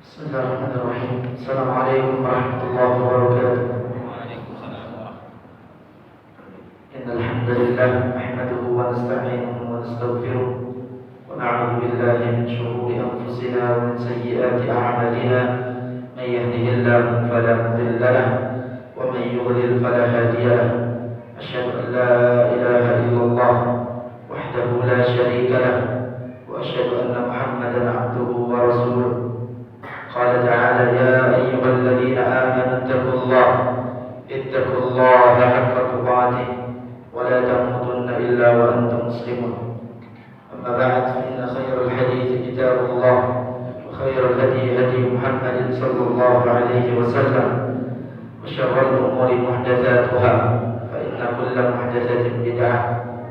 بسم الله الرحمن الرحيم. السلام عليكم ورحمة الله وبركاته. وعليكم السلام ورحمة الله. إن الحمد لله نحمده ونستعينه ونستغفره ونعوذ بالله من شرور أنفسنا ومن سيئات أعمالنا. من يهده الله فلا مضل له ومن يضلل فلا هادي له. أشهد أن لا إله إلا الله وحده لا شريك له وأشهد أن محمدا عبده ورسوله. قال تعالى: يا أيها الذين آمنوا اتقوا الله حق تقاته ولا تموتن إلا وأنتم مسلمون. أما بعد، فإن خير الحديث كتاب الله وخير الهدي هدي محمد صلى الله عليه وسلم وشر الأمور محدثاتها فإن كل محدثة بدعة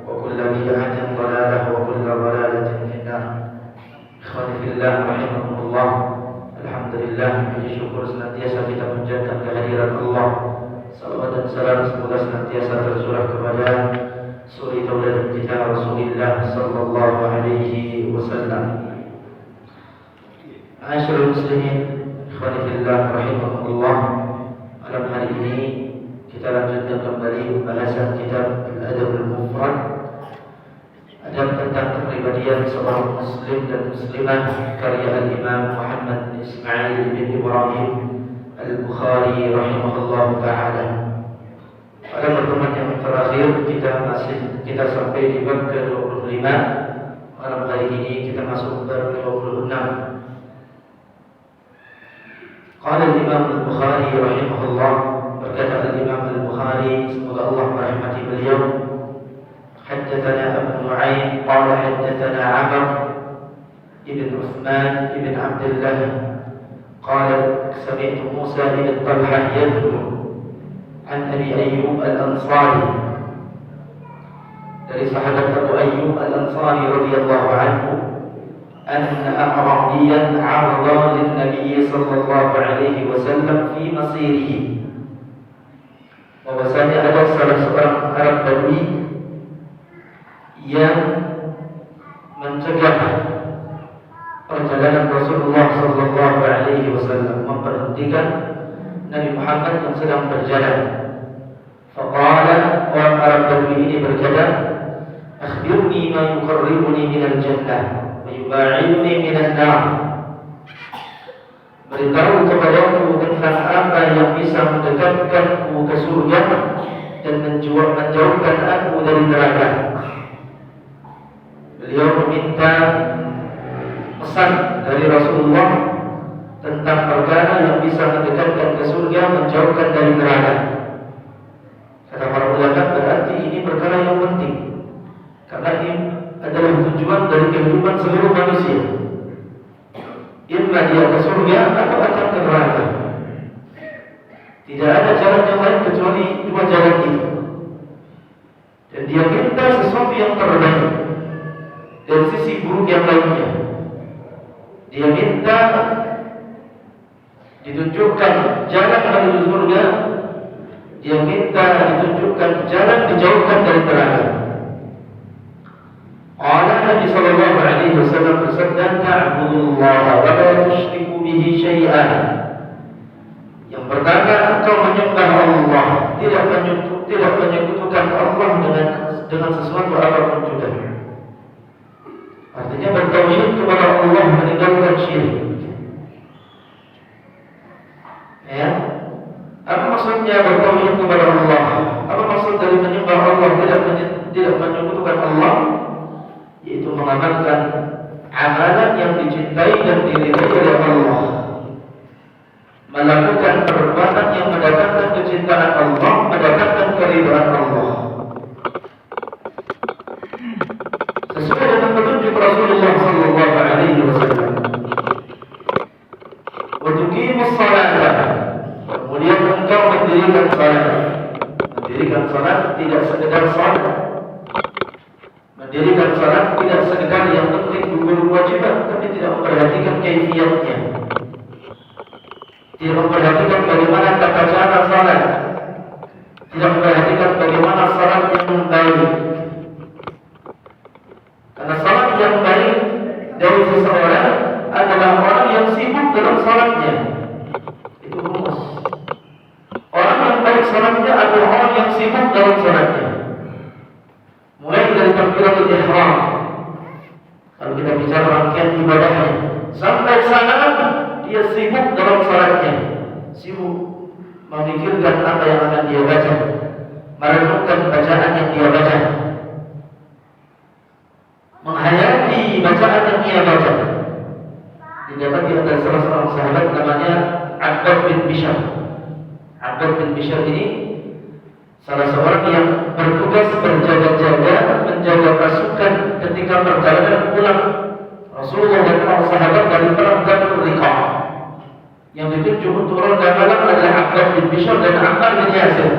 وكل بدعة ضلالة وكل ضلالة في النار. Ikhwani fillah rahimakumullah. Alhamdulillah, puji syukur senantiasa kita panjatkan kehadiran Allah. Salawat dan salam semoga senantiasa tercurah kepada suri tauladan kita Rasulullah sallallahu alaihi wasallam. Ma'asyiral muslimin, ikhwani fillah rahimakumullah. Malam hari ini kita lanjutkan kembali pembahasan kitab Al-Adab Al-Mufrad, adab tentang kepribadian seorang muslim dan muslimah, karya Al-Imam Muhammad bin Ismail bin Ibrahim Al-Bukhari rahimahullah ta'ala. Pada pertemuan yang terakhir kita sampai di bab ke-25. Malam hari ini kita masuk bab ke-26. Qala Al-Imam Al-Bukhari rahimahullah, berkata Al-Imam Al-Bukhari, semoga Allah merahmati beliau, حدثنا أبو نعيم قال حدثنا عمر بن عثمان بن عبد الله قال سمعت موسى بن طلحة يذكر عن أبي أيوب الأنصاري dari sahabat Abu Ayyub Al-Ansari radhiyallahu anhu, أن أعرابيا عرض للنبي صلى الله عليه وسلم في مصيره, bahwasanya ada salah seorang Arab Badui yang mencegah perjalanan Rasulullah sallallahu alaihi wasallam, memberhentikan Nabi Muhammad yang sedang berjalan. Faqala, orang Arab Badui ini berkata, akhbirni ma yuqarribuni minal jannah wa yuba'iduni minan nar. Beritahu kepadaku tentang apa yang bisa mendekatkanku ke surga dan menjauhkan aku dari neraka. Beliau meminta pesan dari Rasulullah tentang perkara yang bisa mendekatkan ke surga, menjauhkan dari neraka. Kata para ulama, berarti ini perkara yang penting, karena ini adalah tujuan dari kehidupan seluruh manusia. Imma dia ke surga atau akan ke neraka. Tidak ada jalan yang lain kecuali dua jalan itu. Dan dia minta sesuatu yang terbaik dari sisi buruk yang lainnya. Dia minta ditunjukkan jalan menuju surga, dia minta ditunjukkan jalan dijauhkan dari neraka. Allah Nabi sallallahu alaihi wasallam bersabda, ta'budullaha wa la tusyriku bihi syai'an. Yang pertama, engkau menyembah Allah, tidak menyekutukan Allah dengan sesuatu apapun juga. Artinya bertauhid kepada Allah, meninggalkan syirik. Ya, apa maksudnya bertauhid kepada Allah? Apa maksud dari menyembah Allah, tidak menyekutukan Allah? Yaitu mengamalkan amalan yang dicintai dan diridhai oleh Allah, melakukan perbuatan yang mendatangkan kecintaan Allah, mendatangkan keridhaan Allah, sesuai dengan petunjuk Rasulullah sallallahu alaihi wasallam. Wa tuqimus salata, kemudian engkau mendirikan salat. Mendirikan salat tidak sekedar salat. Mendirikan salat tidak sekedar yang penting gugur kewajiban, tapi tidak memperhatikan kaifiyatnya. Tidak memperhatikan bagaimana tata cara salat. Tidak memperhatikan bagaimana salat yang baik. Karena salat yang baik dari seseorang adalah orang yang sibuk dalam salatnya. Itu rumus. Orang yang baik salatnya adalah orang yang sibuk dalam salatnya. Mulai dari takbiratul ihram. Kalau kita bicara rangkaian ibadahnya, sampai salam dia sibuk dalam salatnya. Sibuk memikirkan apa yang akan dia baca, merenungkan bacaan yang dia baca, menghayati bacaan yang dia baca. Didapati ada salah seorang sahabat namanya Abbad bin Bishr. Abbad bin Bishr ini salah seorang yang bertugas berjaga-jaga menjaga pasukan ketika perjalanan pulang Rasulullah dan para sahabat dari perang Dzul Riqah. Yang ditunjuk untuk ronda malam adalah Abbad bin Bishr dan Ammar bin Yasir.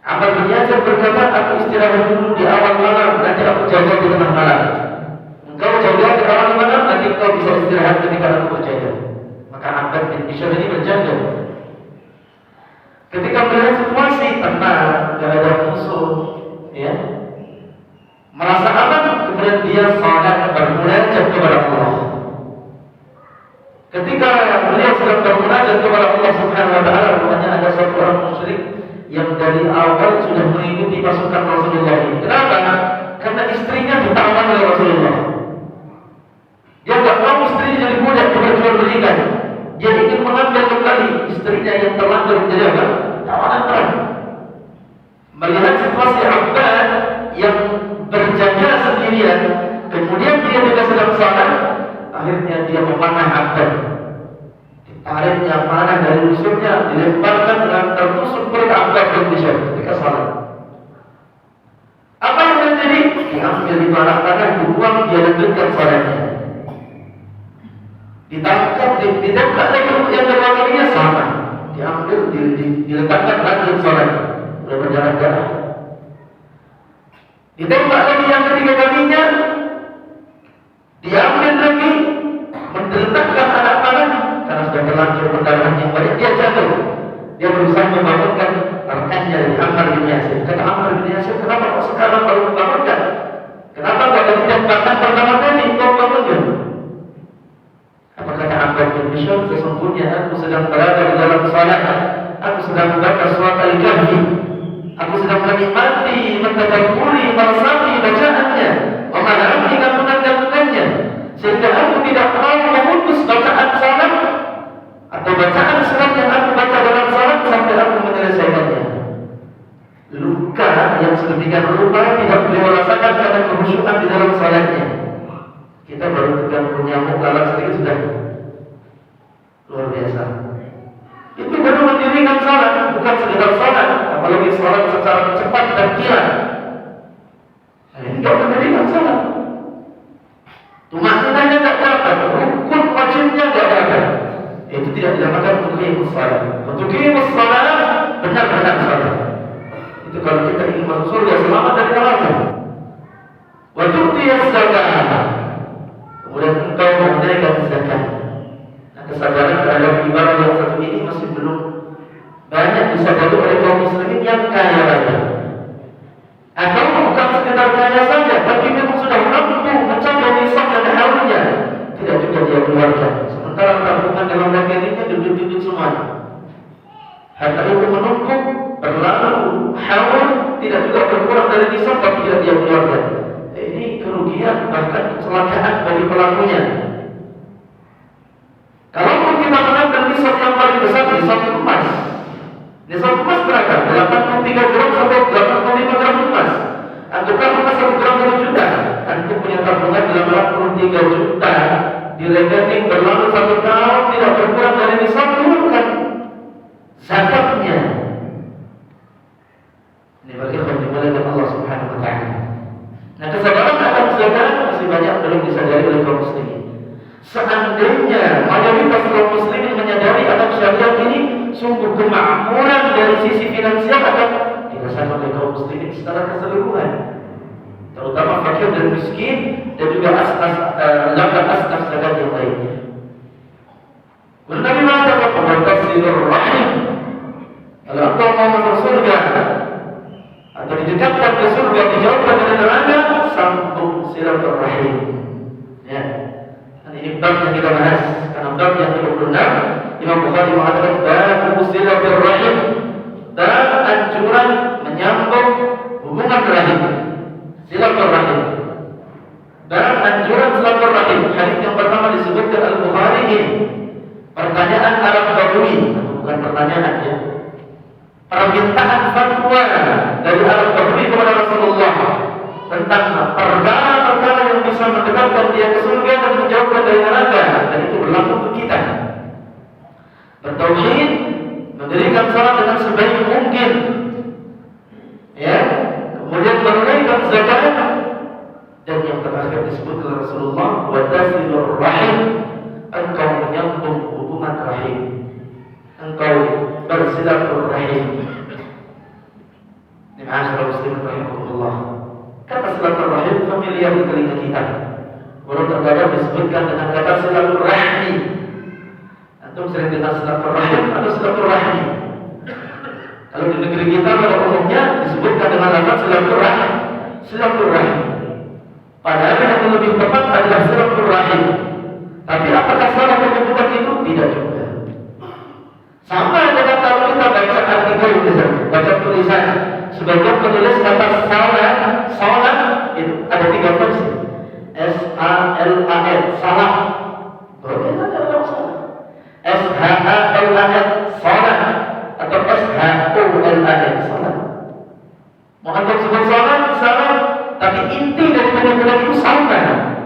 Ammar bin Yasir berkata, aku istirahat dulu di awal malam, nanti aku jaga di tengah malam. Engkau jaga di awal malam, nanti engkau bisa istirahat ketika aku berjaga. Maka Abbad bin Bishr ini berjaga. Ketika melihat situasi tenang, tidak ada musuh, ya, merasa aman, kemudian dia salat bermunajat kepada Allah. Ketika beliau sedang bermunajat kepada Allah Subhanahu wa taala, rupanya ada satu orang musyrik yang dari awal sudah mengikuti pasukan Rasulullah ini. Kenapa? Karena istrinya ditawan oleh Rasulullah. Dia tidak mau istrinya jadi budak diperjualbelikan. Dia ingin mengambil kembali istrinya yang terlanjur menjadi apa? Tawanan perang. Melihat situasi Abbad yang berjaga sendirian, kemudian dia juga sedang salat, akhirnya dia memanah Abbad. Tariknya panah dari musuhnya dilemparkan dengan tertusuk perut Abbad bin Bishr ketika salat. Apa yang terjadi? Diambil di panah dibuang, dia lanjutkan salatnya. Ditangkap, ditembak lagi untuk yang kedua kalinya sama. Diambil, diletakkan lanjut salat. Sudah berjalan darah. Ditembak lagi yang ketiga kalinya, diambil lagi, mendetakkan anak panah karena sudah terlanjur pendarahan yang banyak. Dia jatuh. Dia berusaha membangunkan rekannya dari Ammar bin Yasir. Kata Ammar bin Yasir, kenapa kok sekarang baru membangunkan? Kenapa tidak ada ditembakkan pertama kali? Kau bangunkan. Apa kata Abbad bin Bishr? Sesungguhnya aku sedang berada di dalam salat. Aku sedang membaca surat Al-Kahfi. Aku sedang menikmati, mentadabburi, meresapi bacaannya, memahami kandungan-kandungannya, sehingga aku tidak mau memutus bacaan salat atau bacaan surat yang aku baca dalam salat sampai aku menyelesaikannya. Luka yang sedemikian rupa tidak beliau rasakan karena kehusyukan di dalam salatnya. Kita baru terganggu nyamuk lalat sedikit sudah luar biasa. Itu baru mendirikan salat, bukan sekedar salat, apalagi salat secara cepat dan kilat. Ini tidak mendirikan salat. Tumaninanya tidak dapat, rukun wajibnya tidak dapat. Itu tidak dinamakan tuqimus salat. Tuqimus salat benar-benar salat. Itu kalau kita ingin masuk surga selamat dari neraka. Wa tu'tiyaz zakah. Kemudian engkau menunaikan zakat. Nah, kesadaran terhadap ibadah yang satu ini masih belum banyak disadari oleh kaum muslimin yang kaya raya. Atau bukan sekedar kaya saja, tapi memang sudah mampu mencapai nisab dan haulnya, tidak juga dia keluarkan. Sementara tabungan dalam rekeningnya duduk-duduk semuanya. Harta itu menumpuk, berlalu, haul, tidak juga berkurang dari nisab, tapi tidak dia keluarkan. Ini kerugian, bahkan kecelakaan bagi pelakunya. Kalaupun kita mengambil nisab yang paling besar, nisab emas. Nisab emas berapa? 83 gram sampai 85 gram emas. Anggaplah emas 1 gram 1 juta. Antum punya tabungan 83 juta. Di rekening berlalu 1 tahun, tidak berkurang dari nisab, turunkan zakatnya. Ini bagi ikhwan Allah Subhanahu wa ta'ala. Nah, kesadaran akan zakat masih banyak belum disadari oleh kaum muslimin. Seandainya mayoritas kaum muslimin menyadari akan syariat ini, sungguh kemakmuran dari sisi finansial akan dirasakan oleh kaum muslimin secara keseluruhan, terutama fakir dan miskin, dan juga asnaf zakat yang lainnya. Nabi mengatakan wattasilur rahim. Kalau engkau mau masuk surga atau didekatkan ke surga, dijauhkan dari neraka, sambung silaturahim. Ya, ini bab yang kita bahas karena bab yang ke-26 Imam Bukhari mengatakan bab silaturrahim, bab anjuran menyambung hubungan rahim, silaturrahim. Bab anjuran silaturrahim. Hadis yang pertama disebutkan Al-Bukhari ini pertanyaan Arab Badui, bukan pertanyaan ya. Permintaan fatwa dari Arab Badui kepada Rasulullah tentang perkara-perkara yang bisa mendekatkan dia ke surga dan menjauhkan dari neraka, dan itu berlaku untuk kita. Bertauhid, mendirikan salat dengan sebaik mungkin, ya, kemudian menunaikan zakat, dan yang terakhir disebut oleh Rasulullah wa tasilur rahim, engkau menyambung hubungan rahim, engkau bersilaturahim. Ma'asyiral muslimin rahimakumullah. Kata silaturahim familiar di telinga kita. Baru terkadang disebutkan dengan kata silaturahmi. Antum sering dengar silaturahim atau silaturahmi. Kalau di negeri kita pada umumnya disebutkan dengan kata silaturahmi. Padahal yang lebih tepat adalah silaturahim. Tapi apakah salah penyebutan itu? Tidak juga. Sama dengan kalau kita baca artikel baca tulisan, sebagian penulis kata salat itu ada 3 versi. S-A-L-A-N, salat. Berbeda dalam salat. S-H-A-L-A-N, salat, atau S-H-O-L-A-N, salat. Mau antum sebut salat, tapi inti dari penyebutan itu sama.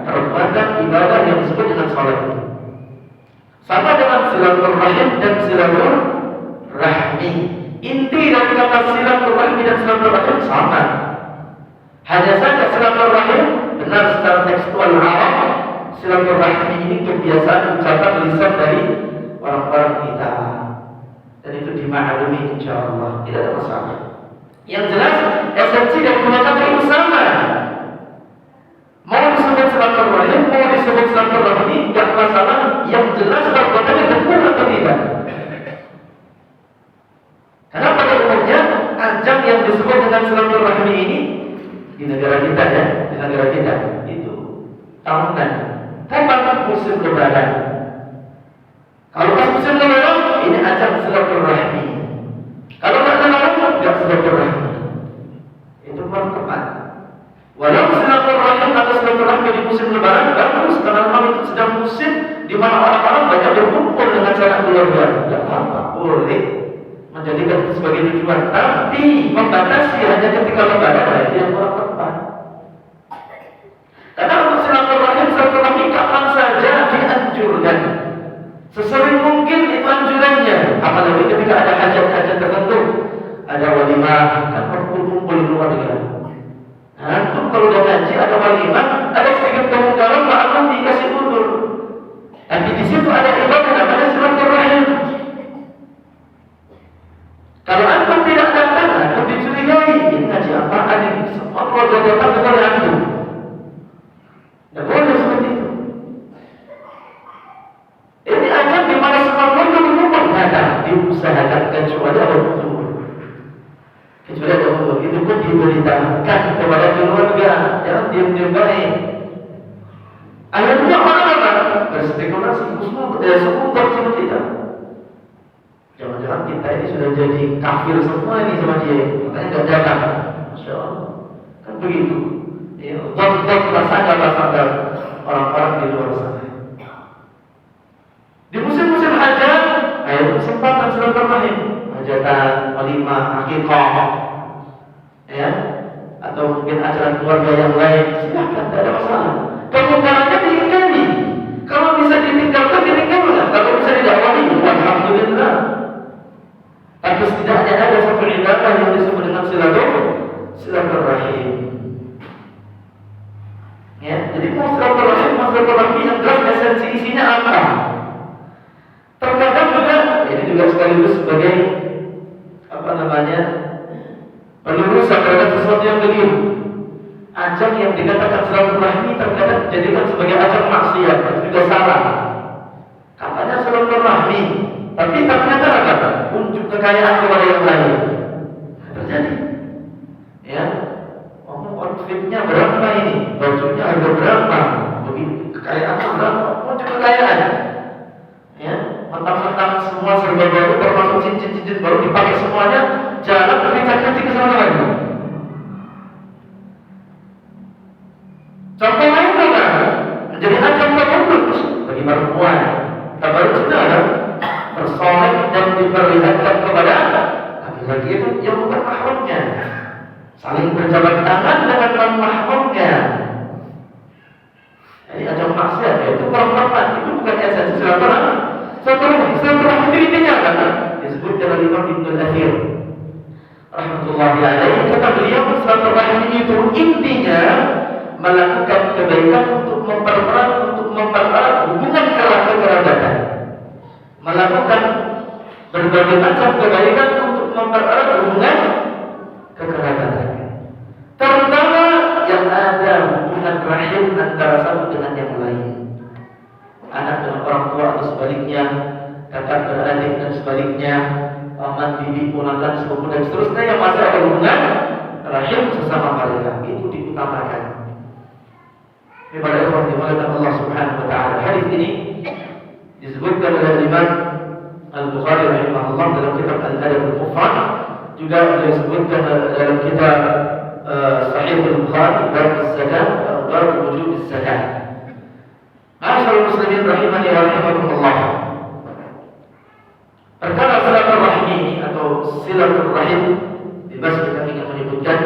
Perbuatan ibadah yang disebut dengan salat itu. Sama dengan silaturahim dan silaturahmi. Inti dari kata silaturahmi dan silaturahim sama. Hanya saja silaturahim benar secara tekstual Arab, silaturahmi ini kebiasaan ucapan lisan dari orang-orang kita. Dan itu dimaklumi insyaallah, tidak ada masalah. Yang jelas esensi dari dua kata itu sama. Mau disebut silaturahim, mau disebut silaturahmi, tidak masalah. Yang jelas perbuatannya benar atau tidak. Karena pada umumnya ajang yang disebut dengan silaturahmi ini di negara kita ya, di negara kita itu tahunan, bukan musim lebaran. Kalau pas musim lebaran ini ajang silaturahmi. Kalau tak lebaran tidak silaturahmi. Itu memang tepat. Walau silaturahim atau silaturahmi di musim lebaran bagus, karena memang itu sedang musim di mana orang-orang banyak berkumpul dengan sanak keluarga. Tidak apa-apa, boleh menjadikan itu sebagai tujuan, tapi membatasi hanya ketika lebaran, itu yang kurang tepat. Karena untuk silaturahmi kapan saja dianjurkan, sesering mungkin itu anjurannya. Apalagi ketika ada hajat-hajat tertentu, ada walimah, kan berkumpul keluarga. Nah, itu kalau udah ngaji ada walimah, ada sedikit kemungkaran, maklum dikasih udur. Tapi di situ ada ibadah namanya silaturahim. Kalau antum tidak datang, antum dicurigai. Ini ngaji apaan ini? Semua keluarga datang kepada antum. Tidak boleh seperti itu. Ini akan di mana semua keluarga datang, diusahakan kecuali ada udur. Kecuali ada udur, itu pun diberitahukan kepada keluarga. Jangan diam-diam baik. Akhirnya orang berspekulasi, seputar seperti itu. Jangan-jangan kita ini sudah jadi kafir semua ini sama dia, makanya nggak datang. Masya Allah, kan begitu. Ya, prasangka orang-orang di luar sana. Di musim-musim hajat, ada kesempatan silaturahim, hajatan, walimah, akikah, ya, atau mungkin acara keluarga yang lain, silakan, tidak ada masalah. Kemungkinannya diingkari. Kalau bisa ditinggalkan, ditinggalkan. Kalau bisa didakwani, alhamdulillah. Tapi setidaknya ada satu ibadah yang disebut dengan silaturahim. Ya, jadi silaturahim yang jelas esensi isinya apa? Terkadang juga, ini juga sekaligus sebagai penerusan terhadap sesuatu yang keliru. Ajang yang dikatakan silaturahmi terkadang dijadikan sebagai ajang maksiat, itu juga salah. Katanya silaturahmi, tapi ternyata apa? Unjuk kekayaan kepada yang lain. Terjadi. Ya, outfitnya berapa ini? Bajunya harga berapa? Begitu kekayaan berapa? Unjuk kekayaan. cincin baru dipakai semuanya, jangan berbicara ke sana lagi. Contoh lain juga menjadi ajang tabarruj bagi perempuan. Tabarruj itu adalah bersolek dan diperlihatkan kepada laki-laki itu yang bukan mahramnya, saling berjabat tangan dengan non-mahramnya. Ini ajang maksiat, yaitu perempuan itu bukan esensi silaturahmi. Silaturahmi itu intinya kan disebutkan oleh Imam Ibnu Al-Athir rahmatullahi alaihi, kata beliau silaturahmi itu intinya melakukan kebaikan untuk mempererat hubungan kekerabatan, melakukan berbagai macam kebaikan untuk mempererat hubungan kekerabatan, terutama yang ada hubungan rahim antara satu dengan yang lain, anak dengan orang tua atau sebaliknya, kakak beradik dan sebaliknya, paman, bibi, ponakan, sepupu dan seterusnya yang masih ada hubungan rahim sesama mereka, itu diutamakan. Kepada ikhwan dimulakan Allah Subhanahu wa taala. Hadis ini disebutkan oleh Imam Al-Bukhari rahimahullah dalam kitab Al-Adab Al-Mufrad, juga disebutkan dalam kitab Sahih Al-Bukhari bab zakat, bab wujub zakat. Ma'asyiral muslimin rahimani wa rahimakumullah. Perkara silaturahmi ini atau silaturahim, bebas kita ingin menyebutkan,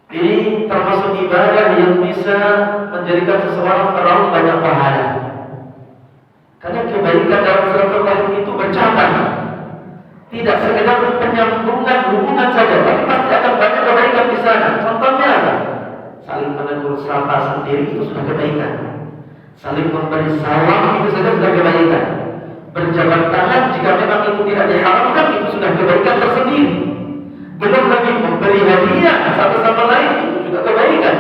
ini termasuk ibadah yang bisa menjadikan seseorang meraup banyak pahala. Karena kebaikan dalam silaturahim itu bercabang, tidak sekedar penyambungan hubungan saja, tapi pasti akan banyak kebaikan di sana. Contohnya apa? Saling menegur sapa sendiri itu sudah kebaikan. Saling memberi salam itu saja sudah kebaikan. Berjabat tangan jika memang itu tidak diharamkan itu sudah kebaikan tersendiri. Belum lagi memberi hadiah satu sama lain itu juga kebaikan.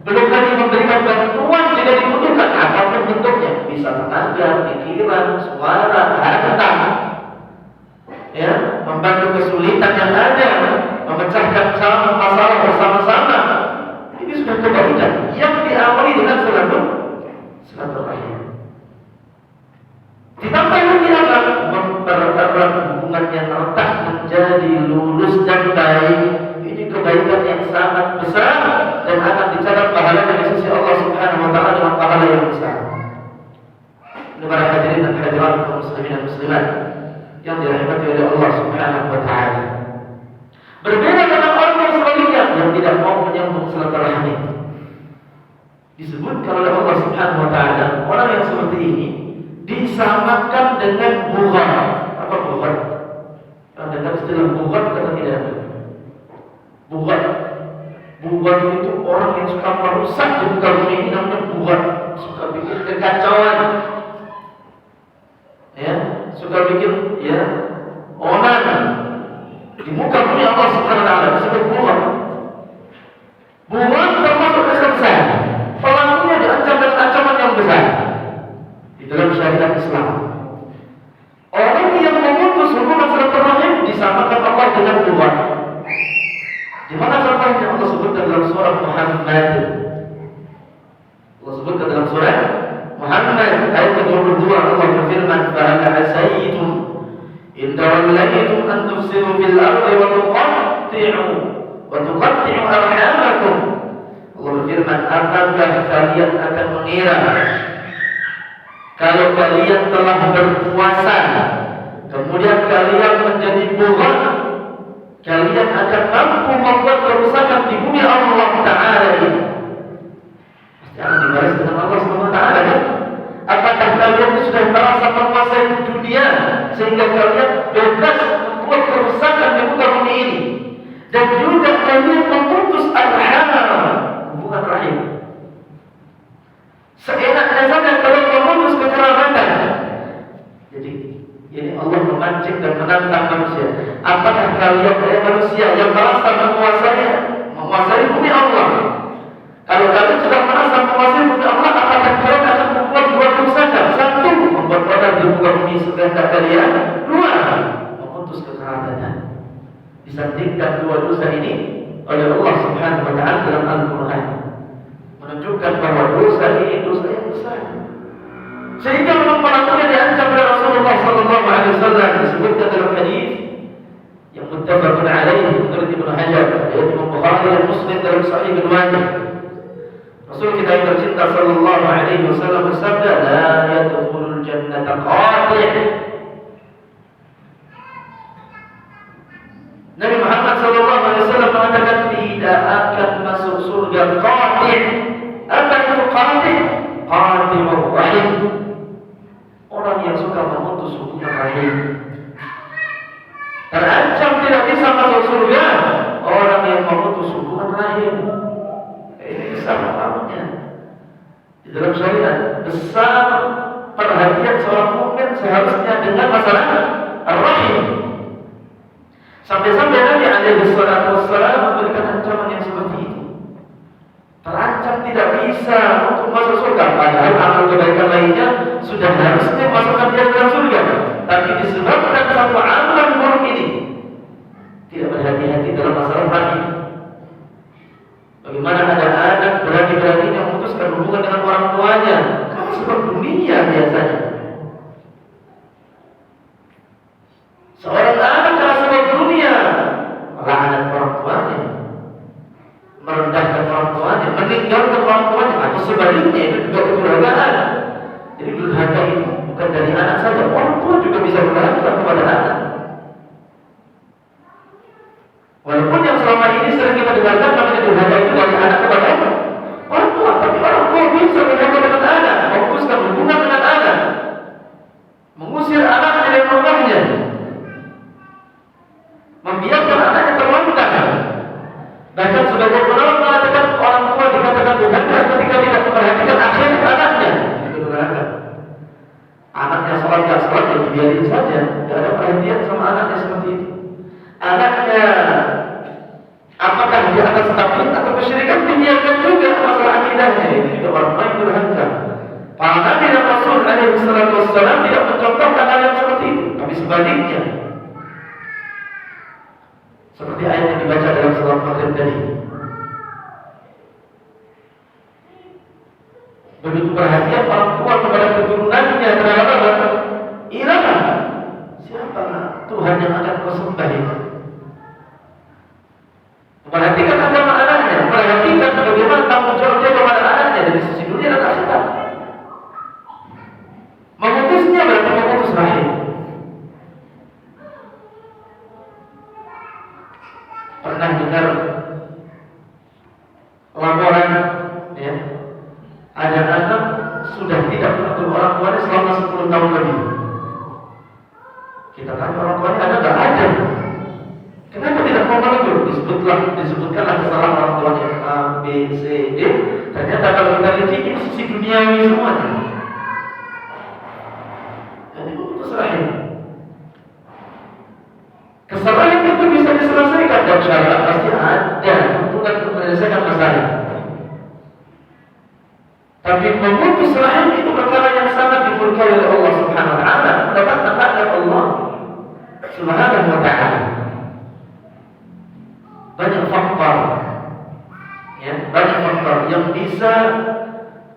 Belum lagi memberikan bantuan jika dibutuhkan, apapun bentuknya, bisa tenaga, pikiran, suara, harta, ya, membantu kesulitan yang ada, memecahkan masalah bersama-sama. Ini sudah kebaikan yang diawali dengan silaturahim. Ditambah lagi apa? Mempererat hubungan yang retak menjadi lurus dan baik. Ini kebaikan yang sangat besar dan akan dicatat pahalanya di sisi Allah Subhanahu wa taala dengan pahala yang besar. Para hadirin dan hadirat kaum muslimin dan muslimat yang dirahmati oleh Allah Subhanahu wa taala. Berbeda dengan orang yang sebaliknya yang tidak mau menyambung silaturahmi. Disebutkan oleh Allah Subhanahu wa taala, orang yang seperti ini disamakan dengan bughat. Apa bughat? Ada istilah bughat atau tidak? Bughat itu orang yang suka merusak di muka bumi ini, namanya bughat. Suka bikin kekacauan, ya, suka bikin onan di muka bumi Allah Subhanahu wa taala, disebut bughat. Bughat termasuk dosa besar. Pelakunya diancam dengan ancaman yang besar di dalam syariat Islam. Orang yang memutus hubungan silaturahim disamakan Allah dengan bughat. Di mana contohnya Allah sebutkan dalam surah Muhammad. Allah sebutkan dalam surah Muhammad ayat ke-22, Allah berfirman, "Fa hal asaytum in tawallaytum an tufsidu fil ardi wa tuqatti'u arhamakum." Allah berfirman, apakah kalian akan mengira kalau kalian telah berpuasa kemudian kalian menjadi bughat, kalian akan mampu membuat kerusakan di bumi Allah Ta'ala ini? Pasti akan dibalas dengan Allah Subhanahu wa taala, kan? Apakah kalian sudah merasa menguasai dunia sehingga kalian bebas membuat kerusakan di muka bumi ini, dan juga kalian memutus arham, hubungan rahim? Seenaknya saja kalian memutus kekerabatan. Jadi ini Allah memancing dan menantang manusia. Apakah kalian manusia yang merasa menguasai bumi Allah? Kalau kalian sudah merasa menguasai bumi Allah, apakah kalian akan membuat dua kerusakan? Satu, membuat orang di muka bumi sebentar kalian. Dua, memutus kekerabatan. Disandingkan dua dosa ini oleh Allah Subhanahu wa taala dalam Al-Qur'an, menunjukkan bahwa dosa ini dosa yang besar. Sehingga memang pelakunya diancam oleh Rasulullah sallallahu alaihi alaihi wasallam disebutkan dalam hadis yang muttafaqun alaihi menurut Ibnu Hajar, yaitu Imam Bukhari dan Muslim dalam Sahih Ibnu Majah. Rasul kita yang tercinta sallallahu alaihi wasallam bersabda, "La yadkhulul jannata qati'." Nabi Muhammad sallallahu alaihi wasallam mengatakan tidak akan masuk surga qati'. Apa itu qati'? Qati'ur rahim. Orang yang suka memutus hubungan rahim. Terancam tidak bisa masuk surga orang yang memutus hubungan rahim. Ini besar namanya di dalam syariat. Besar perhatian seorang mukmin seharusnya dengan masalah rahim. Sampai-sampai Nabi alaihi salatu wassalam memberikan ancaman yang seperti itu. Terancam tidak bisa untuk masuk surga, padahal amal kebaikan lainnya sudah harusnya masukkan dia dalam surga. Tapi disebabkan satu amalan buruk ini, tidak berhati-hati dalam masalah rahim. Bagaimana ada anak berani-beraninya memutuskan hubungan dengan orang tuanya karena sebab dunia biasanya. Seorang anak karena sebab dunia melaknat orang tuanya, merendahkan orang tuanya, meninggalkan orang tuanya, atau sebaliknya itu juga kedurhakaan. Jadi durhaka itu bukan dari anak saja, orang tua juga bisa durhaka kepada anak. Walaupun yang selama ini sering kita dengarkan namanya durhaka itu dari anak kepada orang tua, tapi orang tua bisa durhaka dengan anak, memutuskan hubungan dengan anak, mengusir anaknya dari rumahnya, membiarkan anaknya terlantar. Bahkan sebagai ulama mengatakan orang tua dikatakan durhaka ketika tidak memperhatikan akhir anaknya. Itu durhaka. Anaknya sholat nggak sholat ya dibiarin saja, tidak ada perhatian sama anaknya seperti itu. Anaknya apakah di atas tauhid atau kesyirikan dibiarkan juga masalah akidahnya. Itu juga orang lain durhaka. Para Nabi dan Rasul alaihi salatu wassalam tidak mencontohkan hal yang seperti itu, tapi sebaliknya. Seperti ayat yang dibaca dalam salat maghrib tadi. Begitu perhatian orang tua kepada keturunannya terhadap apa? Ilaha. Siapa Tuhan yang akan kau sembah itu? Perhatikan agama anaknya, perhatikan bagaimana tanggung jawab dia kepada anaknya dari sisi dunia dan akhirat. Memutusnya berarti memutus rahim. Pernah dengar laporan ya, ada anak sudah tidak menegur orang tuanya selama 10 tahun lebih. Kita tanya orang tuanya ada nggak? Ada. Kenapa tidak mau menegur? Disebutkanlah kesalahan orang tuanya A, B, C, D. Ternyata kalau kita lihat ini sisi duniawi semuanya. Jadi putus rahim. Kesalahan itu bisa diselesaikan dan syariat pasti ada untuk menyelesaikan masalah. Tapi memutus rahim itu perkara yang sangat dimurkai oleh Allah Subhanahu wa taala, mendapatkan laknat Allah Subhanahu wa taala. Banyak faktor ya, banyak faktor yang bisa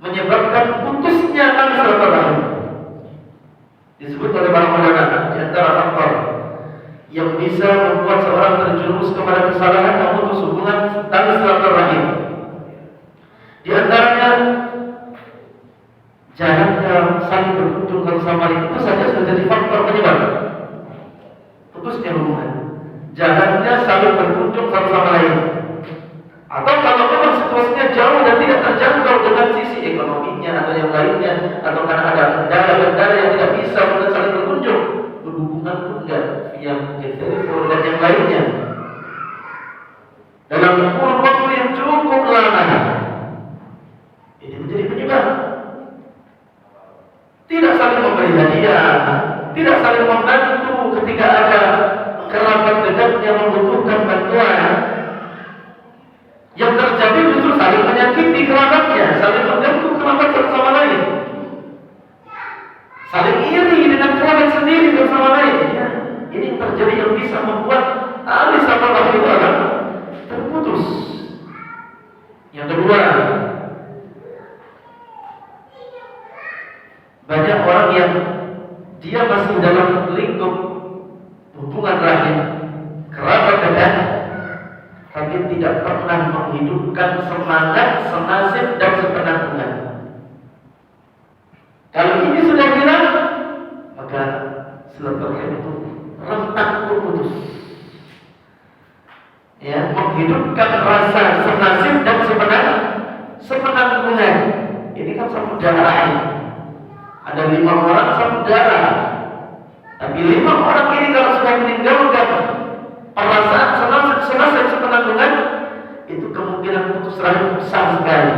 menyebabkan putusnya tali silaturahim. Disebut oleh para ulama di antara faktor yang bisa membuat seorang terjerumus kepada kesalahan memutus hubungan tali silaturahim. Di antaranya jarangnya saling berkunjung satu sama lain, itu saja sudah jadi faktor penyebab putusnya hubungan. Jarangnya saling berkunjung satu sama lain. Atau kalau memang situasinya jauh dan tidak terjangkau dengan sisi ekonominya atau yang lainnya, atau karena ada kendala-kendala yang tidak bisa untuk saling berkunjung, berhubungan pun enggak via telepon dan yang lainnya dalam kurun waktu yang cukup lama, ini menjadi penyebab. Tidak saling memberi hadiah, tidak saling membantu ketika ada kerabat dekat yang membutuhkan bantuan. Yang terjadi justru saling menyakiti kerabatnya, saling mengganggu kerabat satu sama lain, saling iri dengan kerabat sendiri bersama lain. Ya, ini yang terjadi yang bisa membuat tali silaturahim itu akan terputus. Yang kedua, banyak orang yang dia masih dalam lingkup hubungan rahim kerabat dekat, tapi tidak pernah menghidupkan semangat, senasib dan sepenanggungan. Kalau ini sudah hilang, maka silaturahim itu rentan untuk putus. Ya, menghidupkan rasa senasib dan sepenanggungan. Ini kan saudara. Ada 5 orang saudara, tapi 5 orang ini kalau sudah meninggalkan perasaan senasib sepenanggungan, itu kemungkinan putus rahim besar sekali.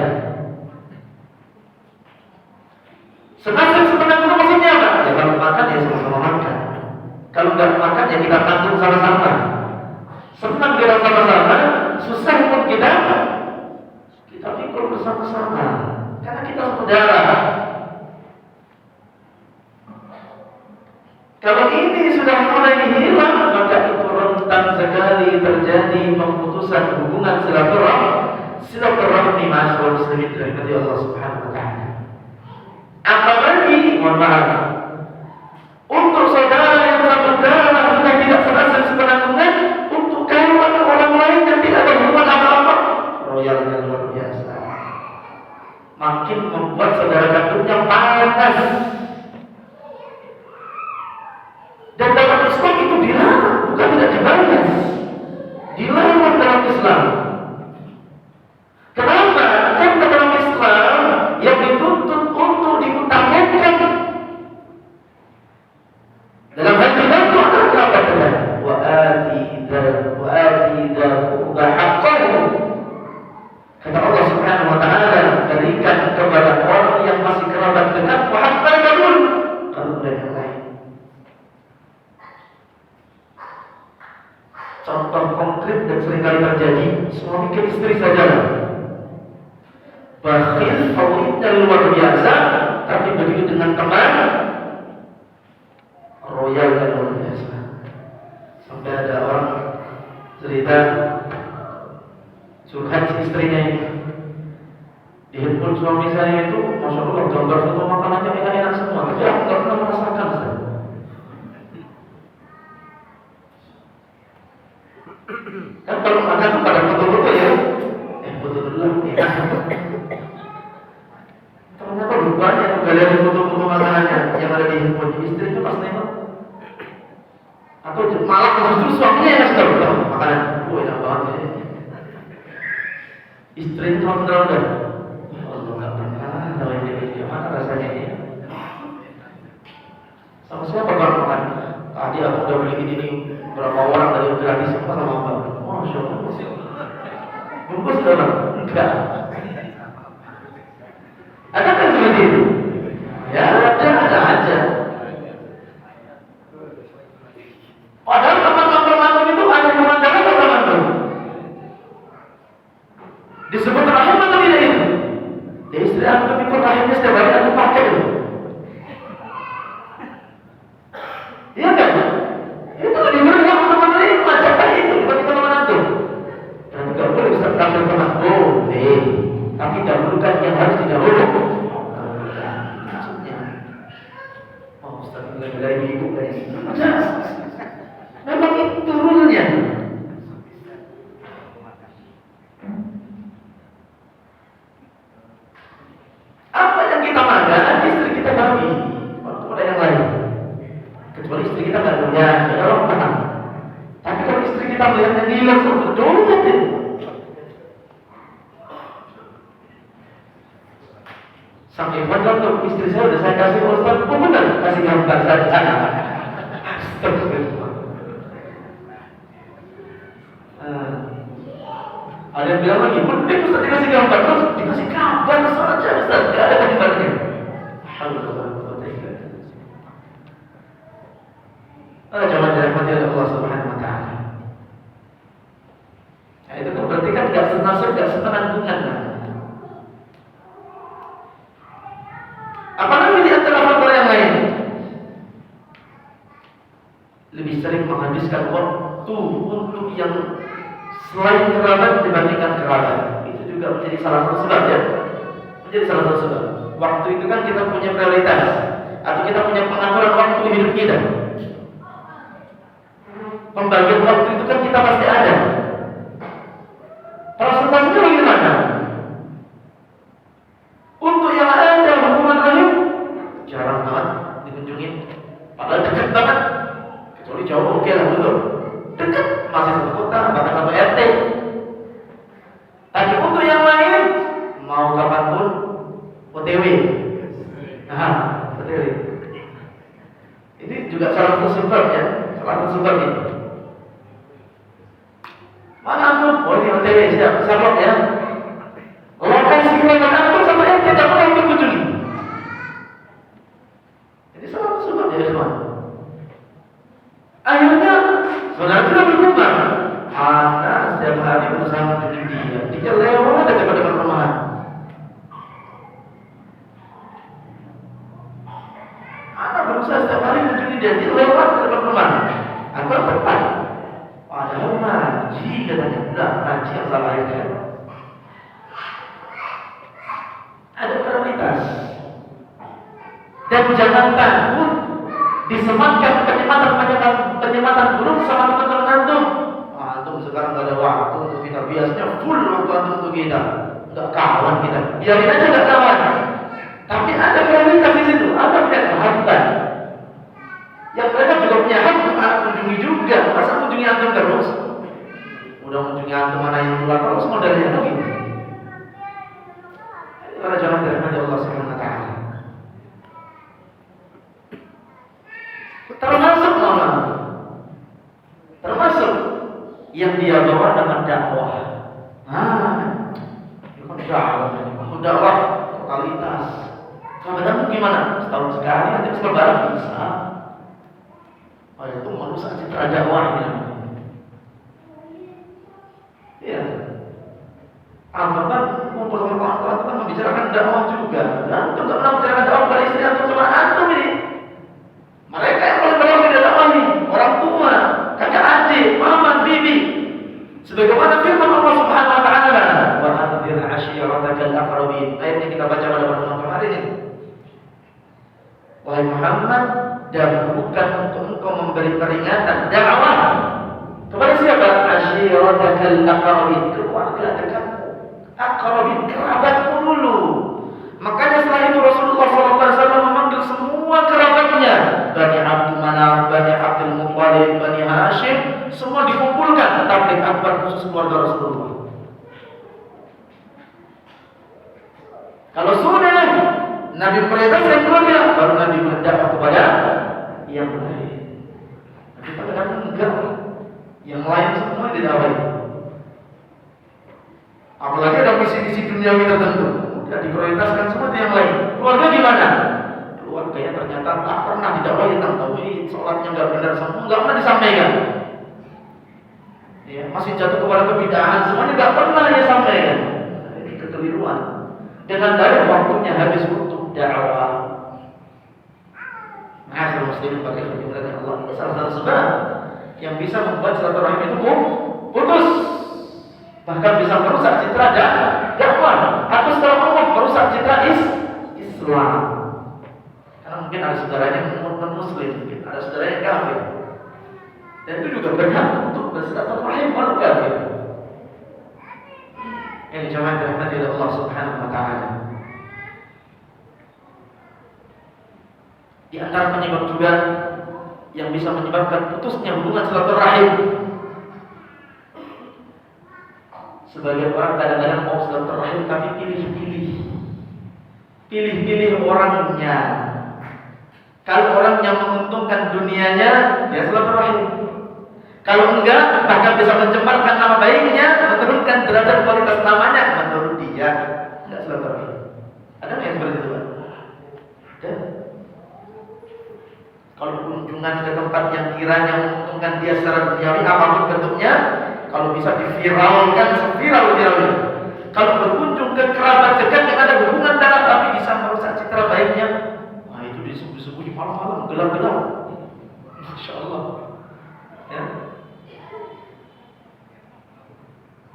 Senasib sepenanggungan maksudnya apa? Ya kalau makan ya sama-sama makan. Kalau nggak makan ya kita tanggung sama-sama. Senang kita sama-sama, susah pun kita pikul bersama-sama. Karena kita saudara. Kalau ini sudah mulai hilang, maka itu rentan sekali terjadi pemutusan hubungan silaturahmi ma'asyiral muslimin dari Allah Subhanahu wa taala. Apalagi mohon maaf, untuk saudara yang saudara sudah tidak senasib sepenanggungan, untuk kawan orang lain yang tidak ada hubungan apa-apa, royal dan luar biasa. Makin membuat saudara kandungnya panas. Dan dalam Islam itu dilarang, bukan tidak dibalas. Dilarang dalam Islam. Kenapa? Karena dalam Islam yang dituntut untuk diutamakan dalam hal itu adalah kerabat dekat. Wa ati dzal qurba haqqahu. Kata Allah Subhanahu wa taala, berikan kepada orang yang masih kerabat dekat wa haqqahu. Kalau mereka lain. Contoh konkret dan seringkali terjadi, suami ke istri saja. Bakhil, favoritnya luar biasa, tapi begitu dengan teman, royal dan luar biasa. Sampai ada orang cerita curhat istrinya ini. Di handphone suami saya itu, masya Allah, gambar foto makanannya enak-enak semua. Tapi aku nggak pernah merasakan. Kan kalau makan tuh pada foto-foto ya, foto dulu lah. Ternyata rupanya galeri foto-foto makanannya yang ada di handphone istri itu pas nengok, atau malah justru suaminya yang ngasih tahu makanan, enak banget ya. Istri itu ronda-ronda. Allah nggak pernah tahu ini gimana rasanya ini. Sama siapa bang makan? Tadi aku udah beli ini berapa orang dari gratis semua sama abang. Masya Allah. Bungkus sudah bang? Enggak. Ada kan seperti itu? Ya ada aja. Padahal teman-teman itu ada pemandangan atau teman-teman? Disebut rahim atau tidak itu? Ya istri antum itu rahimnya setiap hari antum pakai itu. Iya kan? Itu diberi hak untuk menerima jatah itu bagi teman antum. Dan tidak boleh bisa tampil teman. Boleh, tapi dahulukan yang harus didahulukan. Maksudnya, Ustaz lagi ibu kayak ini. Memang itu rule-nya. Apa yang kita makan, istri kita bagi. Waktu ada yang lain. Kecuali istri kita nggak punya, ya orang paham. Tapi kalau istri kita melihatnya nilai betul betul. Sampai pada waktu istri saya udah saya kasih Ustaz, benar kasih gambar saja. Ada yang bilang lagi, penting Ustaz dikasih gambar, terus dikasih kabar saja Ustaz, nggak ada gambarnya. Alhamdulillah. Jangan dirahmati oleh Allah Subhanahu wa taala. Nah, itu kan berarti kan enggak senasib, enggak sepenanggungan. Apalagi di antara faktor yang lain, lebih sering menghabiskan waktu untuk yang selain kerabat dibandingkan kerabat. Itu juga menjadi salah satu sebab ya. Menjadi salah satu sebab. Waktu itu kan kita punya prioritas. atau kita punya pengaturan waktu hidup kita. Pembagian waktu itu kan kita pasti ada. Persentasenya bagaimana? Untuk yang ada hubungan rahim jarang banget dikunjungi. Padahal dekat banget. Kecuali jauh oke lah betul. Dekat masih satu kota, bahkan satu RT. Tapi untuk yang lain mau kapanpun OTW. Nah, OTW. Ini juga salah satu sebab ya, salah satu sebab ini. Mana tuh? Oh ini OTW siap, sahabat ya. Lokasi kelahiran antum sama RT tidak pernah untuk kunjungi. Jadi salah satu sebab ya semua. Akhirnya saudara kita berhubungan. Anak setiap hari berusaha mengunjungi dia. Dia lewat aja pada depan rumah. Anak berusaha setiap hari mengunjungi dia. Dia lewat ke depan rumah. Aku tepat. Padahal ngaji katanya. Udah ngaji yang salah ya. Ada prioritas. Dan jangan takut disematkan penyematan buruk sama teman-teman antum. Antum sekarang gak ada waktu untuk kita, biasanya full waktu antum untuk kita. Gak kawan kita, biarin aja gak kawan. Tapi ada prioritas di situ, ada pihak sahabat yang mereka juga punya hak untuk anak kunjungi juga. Masa kunjungi antum terus? Udah kunjungi antum mana yang keluar terus modelnya lagi. Para jamaah dirahmati Allah Subhanahu wa taala. Termasuk mana? Termasuk yang dia bawa dengan dakwah. Dakwah totalitas. Kadang-kadang gimana? Setahun sekali nanti lebaran bisa. Oh itu merusak citra dakwahnya. Iya. Antum kan kumpul sama kawan-kawan kan membicarakan dakwah juga. Dan itu nggak pernah membicarakan dakwah pada istri antum sama antum ini. Mereka yang paling banyak di dakwah ini, orang tua, kakak adik, paman, bibi. Sebagaimana firman Allah Subhanahu wa taala, "Wa anzir 'ashiratakal aqrabin." Ayat yang kita baca pada pertemuan kemarin ini. Wahai Muhammad, dan bukan untuk engkau memberi peringatan dakwah kepada siapa? Ashiratakal aqrabin, keluarga dekatmu. Aqrabin, kerabatmu dulu. Makanya setelah itu Rasulullah SAW memanggil semua kerabatnya, Bani Abdul Manaf, Bani Abdul Muttalib, Bani Hashim, semua dikumpulkan. Tabligh akbar khusus keluarga Rasulullah. Kalau sudah Nabi perintahkan keluarga, baru Nabi mendakwah kepada yang lain. Tapi kadang-kadang enggak, yang lain semua didakwai. Apalagi ada misi-misi duniawi tertentu. Tidak diprioritaskan semua yang lain. Keluarga gimana? Keluarganya ternyata tak pernah didakwai tentang tauhid, sholatnya nggak benar semua, nggak pernah disampaikan. Ya, masih jatuh kepada kebidahan, semuanya nggak pernah dia sampaikan. Ini kekeliruan. Dengan dalil waktunya habis untuk dakwah. Ma'asyiral muslimin bagi khidmat Allah, ini salah satu sebab yang bisa membuat silaturahim itu putus. Bahkan bisa merusak citra dakwah atau secara umum merusak citra Islam. Karena mungkin ada saudaranya non-muslim, mungkin ada saudaranya kafir. Dan itu juga berhak untuk bersilaturahim walau kafir. Ini jamaah dirahmati oleh Allah Subhanahu wa taala. Di antara penyebab juga yang bisa menyebabkan putusnya hubungan silaturahim, sebagian orang kadang-kadang mau silaturahim tapi pilih-pilih orangnya. Kalau orang yang menguntungkan dunianya, dia silaturahim. Kalau enggak, bahkan bisa mencemarkan nama baiknya, menurunkan derajat kualitas namanya, menurut dia enggak silaturahim. Ada nggak yang seperti itu, Pak? Ada. Kalau kunjungan ke tempat yang kiranya menguntungkan dia secara duniawi, apapun bentuknya, kalau bisa diviralkan, seviral-viralnya. Kalau berkunjung ke kerabat dekat yang ada hubungan darah tapi bisa merusak citra baiknya, wah itu disebut malam-malam, gelap-gelap. Masya Allah. Ya.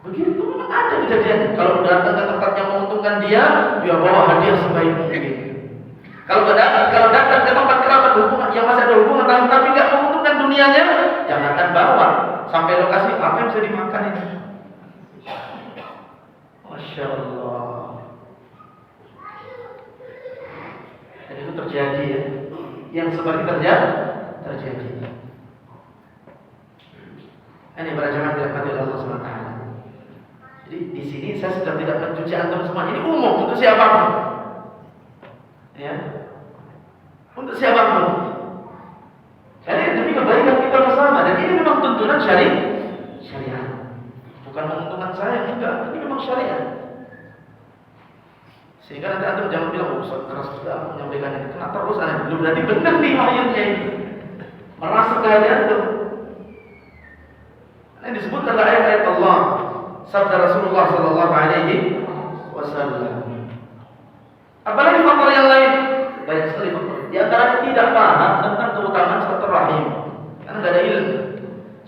Begitu memang ada kejadian. Kalau datang ke tempat yang menguntungkan dia bawa hadiah sebaik mungkin. Kalau datang ke tempat kerabat hubungan yang masih ada hubungan rahim tapi nggak menguntungkan dunianya, jangankan bawa sampai lokasi apa yang bisa dimakan ini. Masya Allah. Dan itu terjadi ya. Yang seperti terjadi. Ini para jemaah dirahmati oleh Allah SWT. Jadi di sini saya sedang tidak mencuci antum semua. Ini umum untuk siapapun. Ya. Untuk siapapun. Karena demi kebaikan kita bersama dan ini memang tuntunan syariat. Bukan menguntungkan saya, enggak. Ini memang syariat. Sehingga nanti antum jangan bilang Ustaz keras juga menyampaikan ini. Kena terus aneh. Belum berarti benar nih ayatnya ini. Merasa ke hati antum. Ini disebut adalah ayat-ayat Allah. Sabda Rasulullah sallallahu alaihi wasallam. Apalagi faktor yang lain? Banyak sekali faktor. Di antaranya tidak paham tentang keutamaan silaturahim. Karena tidak ada ilmu.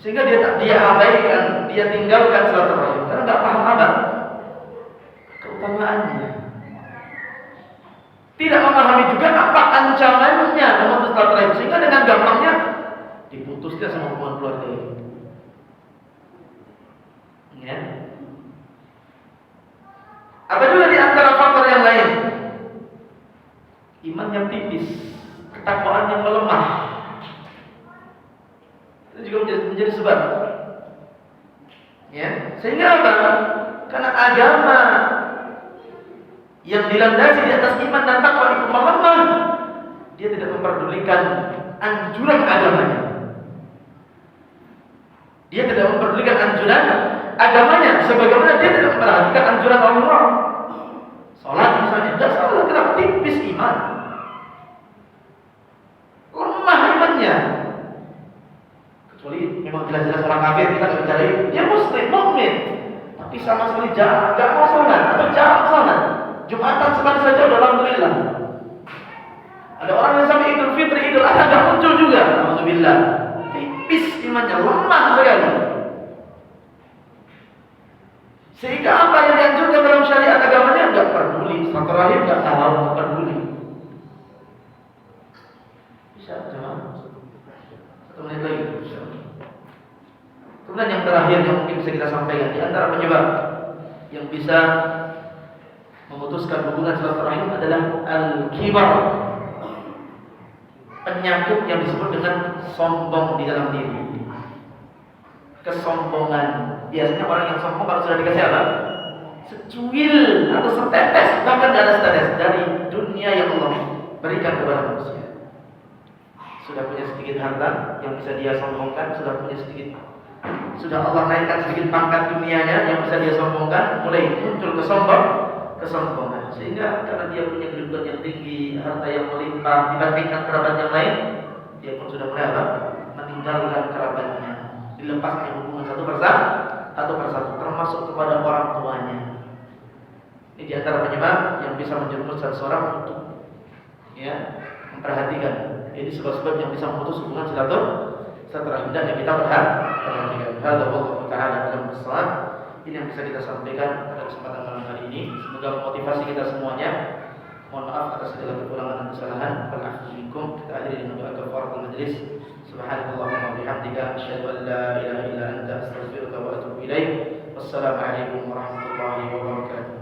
Sehingga dia abaikan, dia tinggalkan silaturahim. Karena tidak paham apa keutamaannya. Tidak memahami juga apa ancamannya memutus silaturahim. Sehingga dengan gampangnya diputusnya sama hubungan keluarga ini. Ya. Apa juga di antara faktor yang lain? Iman yang tipis, ketakwaan yang melemah. Itu juga menjadi sebab. Ya, sehingga apa? Karena agama yang dilandasi di atas iman dan takwa itu melemah, dia tidak memperdulikan anjuran agamanya. Dia tidak memperdulikan anjuran agamanya, sebagaimana dia tidak memperhatikan anjuran Allah. Salat misalnya, tidak salah, kenapa tipis iman, lemah imannya. Kecuali memang jelas-jelas orang kafir kita nggak bicara, dia muslim, mukmin, tapi sama sekali jarang, nggak mau salat atau jarang salat. Jumatan sekali saja, alhamdulillah. Ada orang yang sampai Idul Fitri, Idul Adha nggak muncul juga, alhamdulillah. Tipis imannya, lemah sekali. Sehingga apa yang dianjurkan dalam syariat agamanya enggak peduli, silaturahim enggak tahu, enggak peduli. Bisa jemaah? 1 menit lagi. Kemudian yang terakhir yang mungkin bisa kita sampaikan di antara penyebab yang bisa memutuskan hubungan silaturahim adalah al-kibar. Penyakit yang disebut dengan sombong di dalam diri. Kesombongan. Biasanya orang yang sombong kalau sudah dikasih apa? Secuil atau setetes, bahkan tidak ada setetes dari dunia yang Allah berikan kepada manusia. Sudah punya sedikit harta yang bisa dia sombongkan, sudah Allah naikkan sedikit pangkat dunianya yang bisa dia sombongkan, mulai muncul kesombongan. Sehingga karena dia punya kedudukan yang tinggi, harta yang melimpah dibandingkan kerabat yang lain, dia pun sudah mulai apa? Meninggalkan kerabatnya, dilepaskan hubungan satu persatu, termasuk kepada orang tuanya. Ini di antara penyebab yang bisa menjerumuskan seseorang untuk memperhatikan. Ini sebab-sebab yang bisa memutus hubungan silaturahim dan yang kita perhatikan. Allah Taala dalam Islam. Ini yang bisa kita sampaikan pada kesempatan malam hari ini. Semoga memotivasi kita semuanya. Mohon maaf atas segala kekurangan dan kesalahan. Wa'alaikum. Kita akhiri dengan doa kafaratul majelis. Subhanallahumma bihamdika asyhadu an la ilaha illa anta astaghfiruka wa atubu ilaik. Wassalamualaikum warahmatullahi wabarakatuh.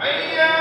حي